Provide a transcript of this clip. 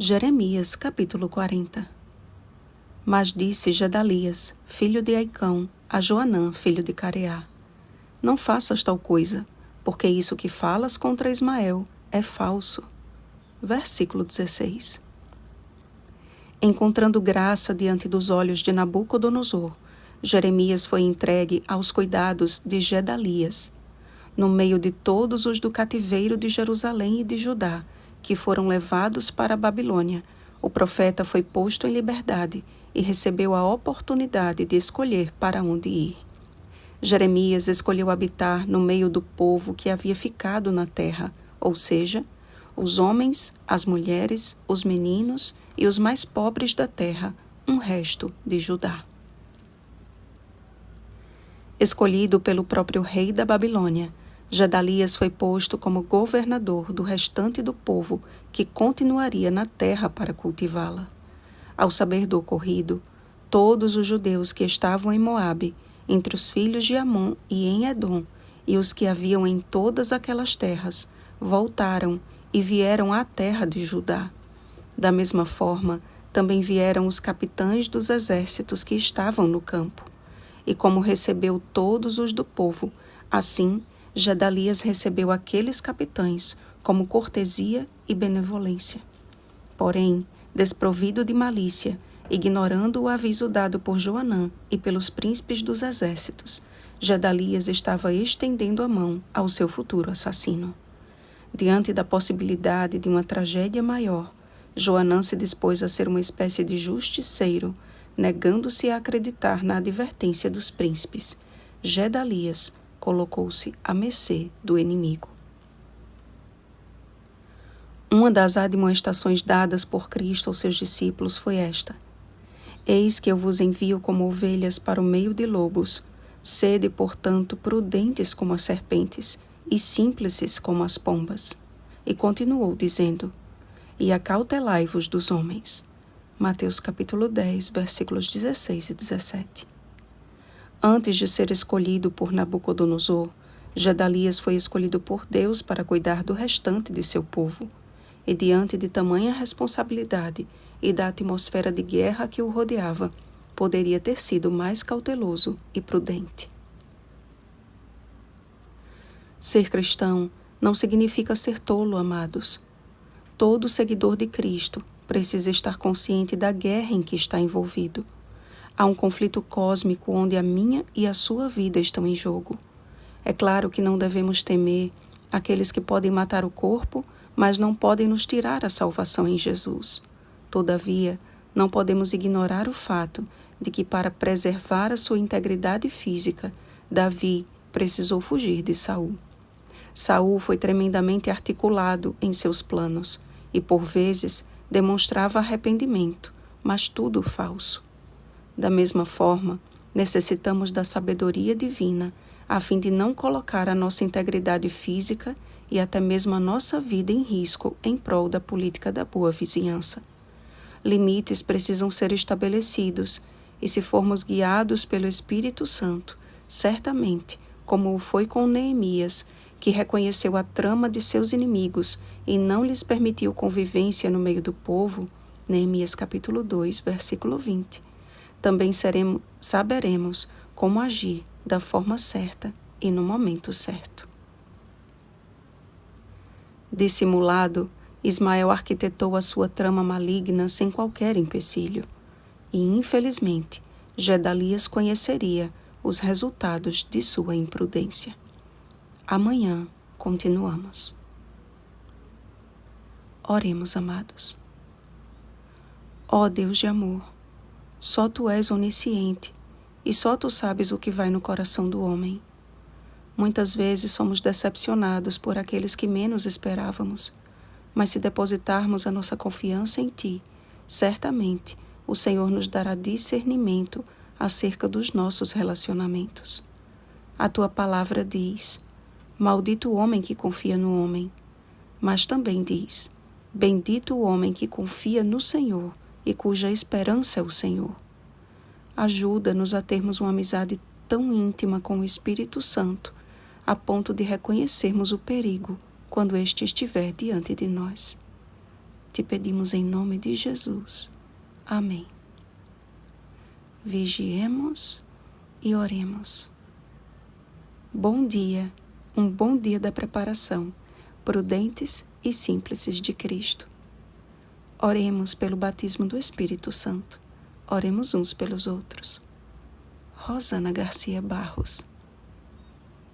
Jeremias, capítulo 40. Mas disse Gedalias, filho de Aicão, a Joanã, filho de Careá: Não faças tal coisa, porque isso que falas contra Ismael é falso. Versículo 16. Encontrando graça diante dos olhos de Nabucodonosor, Jeremias foi entregue aos cuidados de Gedalias. No meio de todos os do cativeiro de Jerusalém e de Judá, que foram levados para a Babilônia, o profeta foi posto em liberdade e recebeu a oportunidade de escolher para onde ir. Jeremias escolheu habitar no meio do povo que havia ficado na terra, ou seja, os homens, as mulheres, os meninos e os mais pobres da terra, um resto de Judá. Escolhido pelo próprio rei da Babilônia, Gedalias foi posto como governador do restante do povo que continuaria na terra para cultivá-la. Ao saber do ocorrido, todos os judeus que estavam em Moabe, entre os filhos de Amon e em Edom, e os que haviam em todas aquelas terras, voltaram e vieram à terra de Judá. Da mesma forma, também vieram os capitães dos exércitos que estavam no campo. E como recebeu todos os do povo, assim Gedalias recebeu aqueles capitães como cortesia e benevolência. Porém, desprovido de malícia, ignorando o aviso dado por Joanã e pelos príncipes dos exércitos, Gedalias estava estendendo a mão ao seu futuro assassino. Diante da possibilidade de uma tragédia maior, Joanã se dispôs a ser uma espécie de justiceiro, negando-se a acreditar na advertência dos príncipes. Gedalias colocou-se à mercê do inimigo. Uma das admoestações dadas por Cristo aos seus discípulos foi esta: Eis que eu vos envio como ovelhas para o meio de lobos. Sede, portanto, prudentes como as serpentes e simples como as pombas. E continuou dizendo: E acautelai-vos dos homens. Mateus capítulo 10, versículos 16 e 17. Antes de ser escolhido por Nabucodonosor, Gedalias foi escolhido por Deus para cuidar do restante de seu povo. E diante de tamanha responsabilidade e da atmosfera de guerra que o rodeava, poderia ter sido mais cauteloso e prudente. Ser cristão não significa ser tolo, amados. Todo seguidor de Cristo precisa estar consciente da guerra em que está envolvido. Há um conflito cósmico onde a minha e a sua vida estão em jogo. É claro que não devemos temer aqueles que podem matar o corpo, mas não podem nos tirar a salvação em Jesus. Todavia, não podemos ignorar o fato de que, para preservar a sua integridade física, Davi precisou fugir de Saul. Saul foi tremendamente articulado em seus planos e, por vezes, demonstrava arrependimento, mas tudo falso. Da mesma forma, necessitamos da sabedoria divina a fim de não colocar a nossa integridade física e até mesmo a nossa vida em risco em prol da política da boa vizinhança. Limites precisam ser estabelecidos e, se formos guiados pelo Espírito Santo, certamente, como o foi com Neemias, que reconheceu a trama de seus inimigos e não lhes permitiu convivência no meio do povo, Neemias capítulo 2, versículo 20, também saberemos como agir da forma certa e no momento certo. Dissimulado, Ismael arquitetou a sua trama maligna sem qualquer empecilho, e, infelizmente, Gedalias conheceria os resultados de sua imprudência. Amanhã continuamos. Oremos, amados. Ó Deus de amor, só Tu és onisciente e só Tu sabes o que vai no coração do homem. Muitas vezes somos decepcionados por aqueles que menos esperávamos, mas se depositarmos a nossa confiança em Ti, certamente o Senhor nos dará discernimento acerca dos nossos relacionamentos. A Tua palavra diz: Maldito o homem que confia no homem, mas também diz: Bendito o homem que confia no Senhor e cuja esperança é o Senhor. Ajuda-nos a termos uma amizade tão íntima com o Espírito Santo, a ponto de reconhecermos o perigo quando este estiver diante de nós. Te pedimos em nome de Jesus. Amém. Vigiemos e oremos. Bom dia, um bom dia da preparação, prudentes e simples de Cristo. Oremos pelo batismo do Espírito Santo. Oremos uns pelos outros. Rosana Garcia Barros.